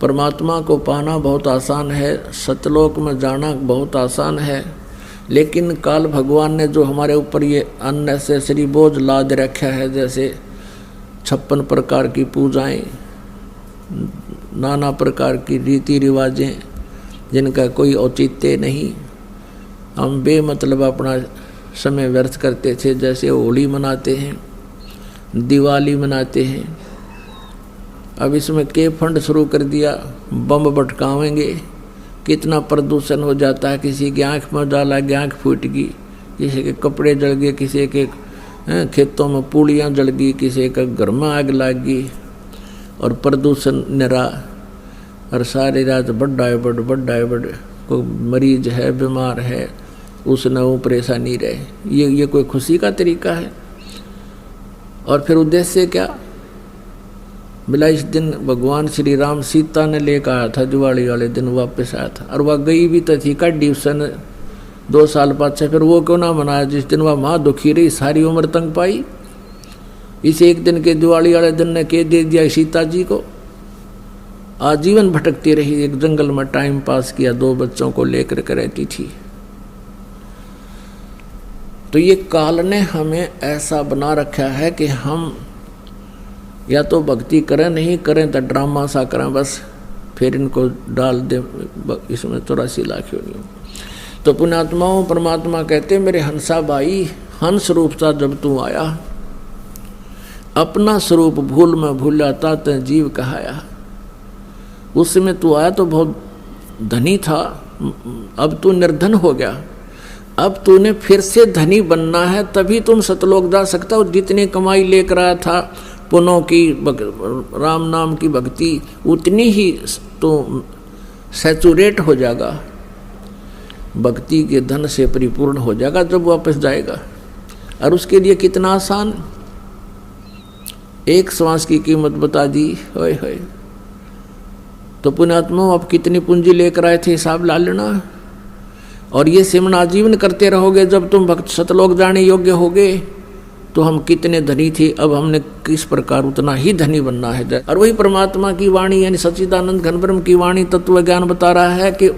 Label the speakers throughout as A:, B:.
A: परमात्मा को पाना बहुत आसान है, सतलोक में जाना बहुत आसान है, लेकिन काल भगवान ने जो हमारे ऊपर ये अननेसेसरी बोझ लाद रखा है, जैसे 56 प्रकार की पूजाएं, नाना प्रकार की रीति रिवाजें जिनका कोई औचित्य नहीं, हम बेमतलब अपना समय व्यर्थ करते थे। जैसे होली मनाते हैं, दिवाली मनाते हैं, अब इसमें के फंड शुरू कर दिया, बम भटकावेंगे, कितना प्रदूषण हो जाता है। किसी की आँख में डाला, आँख फूट गई, किसी के कपड़े जल गए, किसी के खेतों में पूड़ियाँ जल गई, किसी का घर में आग लग गई, और प्रदूषण निरा, और सारी रात बड्डा है बड़ कोई मरीज है, बीमार है, उसने वो परेशानी रहे। ये कोई खुशी का तरीका है? और फिर उद्देश्य क्या? बोला इस दिन भगवान श्री राम सीता ने लेकर आया था, दिवाली वाले दिन वापस आया था, और वह गई भी तो थी काटी उसने 2 साल पाछे, फिर वो क्यों ना मनाया जिस दिन वह माँ दुखी रही, सारी उम्र तंग पाई। इस एक दिन के दिवाली वाले दिन ने के दे दिया सीता जी को, आजीवन भटकती रही, एक जंगल में टाइम पास किया, 2 बच्चों को लेकर के रहती थी। तो ये काल ने हमें ऐसा बना रखा है कि हम या तो भक्ति करें, नहीं करें तो ड्रामा सा करें, बस फिर इनको डाल दें इसमें 84 लाख योनियों। तो पुण्यात्माओं, परमात्मा कहते मेरे हंसा भाई, हंस रूप सा जब तू आया, अपना स्वरूप भूल में भूलाता ते जीव कहाया। उस समय तू आया तो बहुत धनी था, अब तू निर्धन हो गया, अब तूने फिर से धनी बनना है, तभी तुम सतलोक जा सकता हो। जितनी कमाई लेकर आया था पुनों की, राम नाम की भक्ति, उतनी ही तो सैचुरेट हो जाएगा, भक्ति के धन से परिपूर्ण हो जाएगा जब वापस जाएगा। और उसके लिए कितना आसान, एक श्वास की कीमत बता दी, होय होय। तो पुण्यात्मा अब कितनी पूंजी लेकर आए थे, हिसाब ला लेना। और ये सिमरन आजीवन करते रहोगे, जब तुम भक्त सतलोक जाने योग्य होगे तो हम कितने धनी थे, अब हमने किस प्रकार उतना ही धनी बनना है। और वही परमात्मा की वाणी यानी सच्चिदानंद घन ब्रह्म की वाणी तत्व ज्ञान बता रहा है कि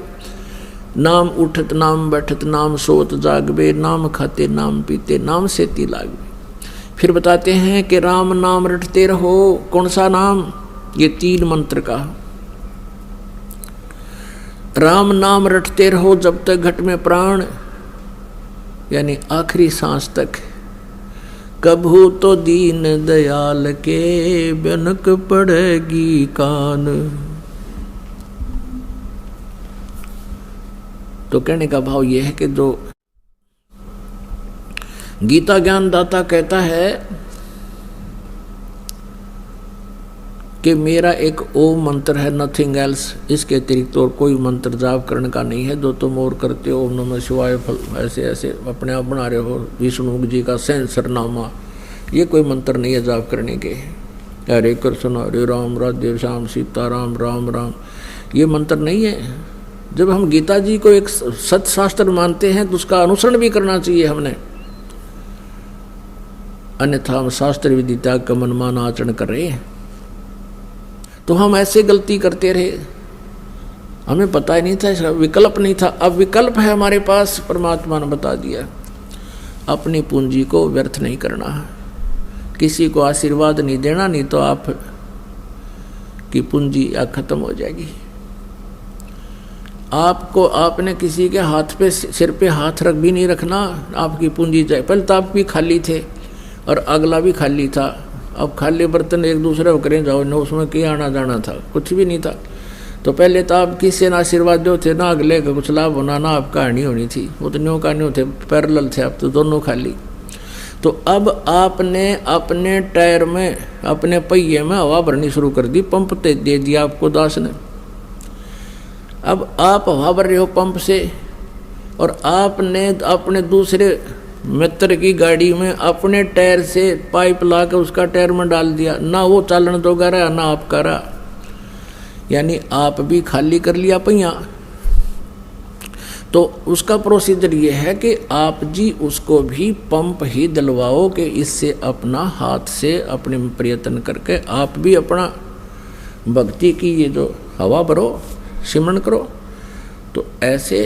A: नाम उठत नाम बैठत नाम सोत जागबे, नाम खाते नाम पीते नाम सेती लागबे। फिर बताते हैं कि राम नाम रटते रहो। कौन सा नाम? ये 3 मंत्र का राम नाम रटते रहो जब तक घट में प्राण, यानी आखिरी सांस तक। कभू तो दीन दयाल के बिनक पड़ेगी कान। तो कहने का भाव यह है कि जो गीता ज्ञान दाता कहता है कि मेरा एक ओम मंत्र है, नथिंग एल्स, इसके अतिरिक्त और कोई मंत्र जाप करने का नहीं है। जो तुम और करते हो, ओम नमः शिवाय, ऐसे ऐसे अपने आप बना रहे हो, विष्णु जी का सहस्रनामा, ये कोई मंत्र नहीं है जाप करने के। हरे कृष्ण हरे राम राधे श्याम सीताराम राम राम, ये मंत्र नहीं है। जब हम गीता जी को एक सत्शास्त्र मानते हैं तो उसका अनुसरण भी करना चाहिए हमने, अन्यथा हम शास्त्र विधि त्याग का मनमाना आचरण कर रहे हैं। तो हम ऐसे गलती करते रहे, हमें पता ही नहीं था, इसका विकल्प नहीं था। अब विकल्प है हमारे पास, परमात्मा ने बता दिया। अपनी पूंजी को व्यर्थ नहीं करना, किसी को आशीर्वाद नहीं देना, नहीं तो आप की पूंजी खत्म हो जाएगी। आपको आपने किसी के हाथ पे, सिर पे हाथ रख भी नहीं रखना, आपकी पूंजी जाए। पहले तो आप भी खाली थे और अगला भी खाली था। अब खाली बर्तन एक दूसरे को करें जाओ, न उसमें क्या आना जाना था, कुछ भी नहीं था। तो पहले तो आप किसी ना आशीर्वाद दो थे, ना अगले का कुछ लाभ होना, ना आपका हानि होनी थी। वो तो न्यों का न्यों थे, पैरेलल थे, अब तो दोनों खाली। तो अब आपने अपने टायर में, अपने पहिए में हवा भरनी शुरू कर दी, पंप दे दिया आपको दास ने। अब आप हवा भर रहे हो पंप से, और आपने अपने दूसरे मित्र की गाड़ी में अपने टायर से पाइप ला कर उसका टायर में डाल दिया, ना वो चालन तो गा रहा ना आप का रहा, यानी आप भी खाली कर लिया पहिया। तो उसका प्रोसीजर ये है कि आप जी उसको भी पंप ही दिलवाओ कि इससे अपना हाथ से अपने प्रयत्न करके आप भी अपना भक्ति की ये जो हवा भरो, सिमरन करो। तो ऐसे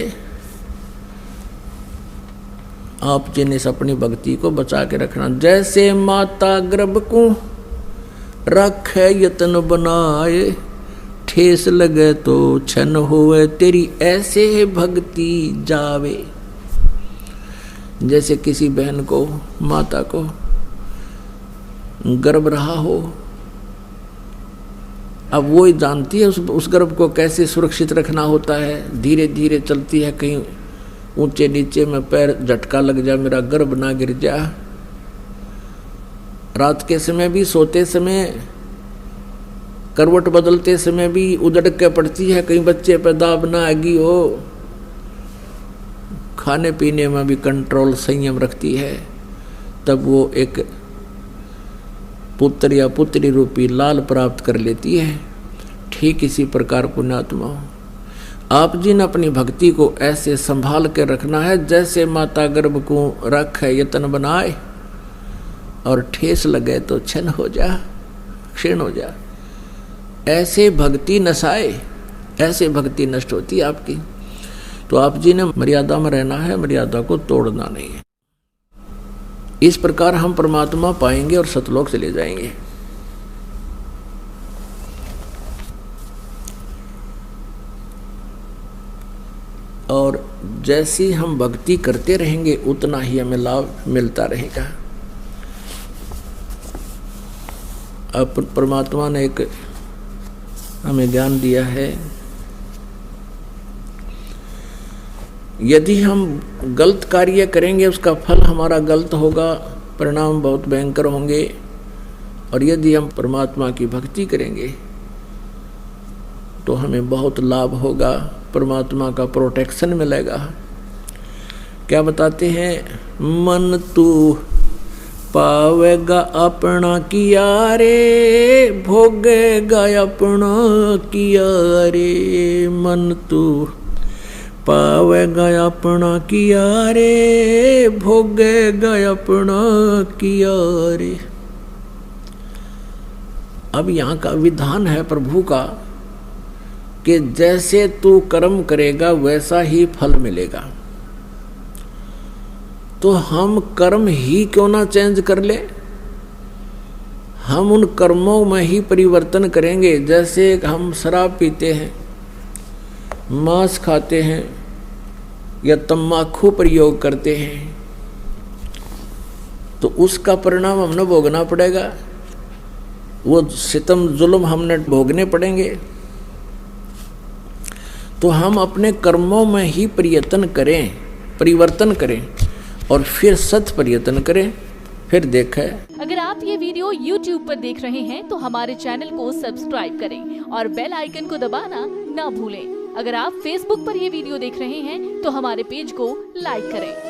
A: आप जिन्हें अपनी भक्ति को बचा के रखना। जैसे माता गर्भ को रखे यत्न बनाए, ठेस लगे तो छन होवे तेरी ऐसे भक्ति जावे। जैसे किसी बहन को, माता को गर्भ रहा हो, अब वो ही जानती है उस गर्भ को कैसे सुरक्षित रखना होता है। धीरे धीरे चलती है, कहीं ऊंचे नीचे में पैर झटका लग जाए, मेरा गर्भ ना गिर जा। रात के समय भी, सोते समय, करवट बदलते समय भी उधड़ के पड़ती है, कहीं बच्चे पे दाब ना आएगी हो। खाने पीने में भी कंट्रोल, संयम रखती है, तब वो एक पुत्र या पुत्री रूपी लाल प्राप्त कर लेती है। ठीक इसी प्रकार पुण्यात्मा, आप जी ने अपनी भक्ति को ऐसे संभाल के रखना है जैसे माता गर्भ को रखे यत्न बनाए, और ठेस लगे तो क्षण हो जा, क्षीण हो जा। ऐसे भक्ति नसाए, ऐसे भक्ति नष्ट होती है आपकी। तो आप जी ने मर्यादा में रहना है, मर्यादा को तोड़ना नहीं है। इस प्रकार हम परमात्मा पाएंगे और सतलोक चले जाएंगे। और जैसी हम भक्ति करते रहेंगे उतना ही हमें लाभ मिलता रहेगा। अब परमात्मा ने एक हमें ज्ञान दिया है, यदि हम गलत कार्य करेंगे उसका फल हमारा गलत होगा, परिणाम बहुत भयंकर होंगे। और यदि हम परमात्मा की भक्ति करेंगे तो हमें बहुत लाभ होगा, परमात्मा का प्रोटेक्शन मिलेगा। क्या बताते हैं, मन तू पावेगा अपना किया रे, भोगेगा अपना किया रे। मन तू पावेगा अपना किया रे, भोगेगा अपना किया रे। अब यहाँ का विधान है प्रभु का कि जैसे तू कर्म करेगा वैसा ही फल मिलेगा। तो हम कर्म ही क्यों ना चेंज कर ले, हम उन कर्मों में ही परिवर्तन करेंगे। जैसे हम शराब पीते हैं, मांस खाते हैं या तम्बाकू प्रयोग करते हैं, तो उसका परिणाम हमने भोगना पड़ेगा, वो सितम जुल्म हमने भोगने पड़ेंगे। तो हम अपने कर्मों में ही परिवर्तन करें और फिर सत प्रयत्न करें, फिर देखें।
B: अगर आप ये वीडियो YouTube पर देख रहे हैं तो हमारे चैनल को सब्सक्राइब करें और बेल आइकन को दबाना ना भूलें। अगर आप Facebook पर ये वीडियो देख रहे हैं तो हमारे पेज को लाइक करें।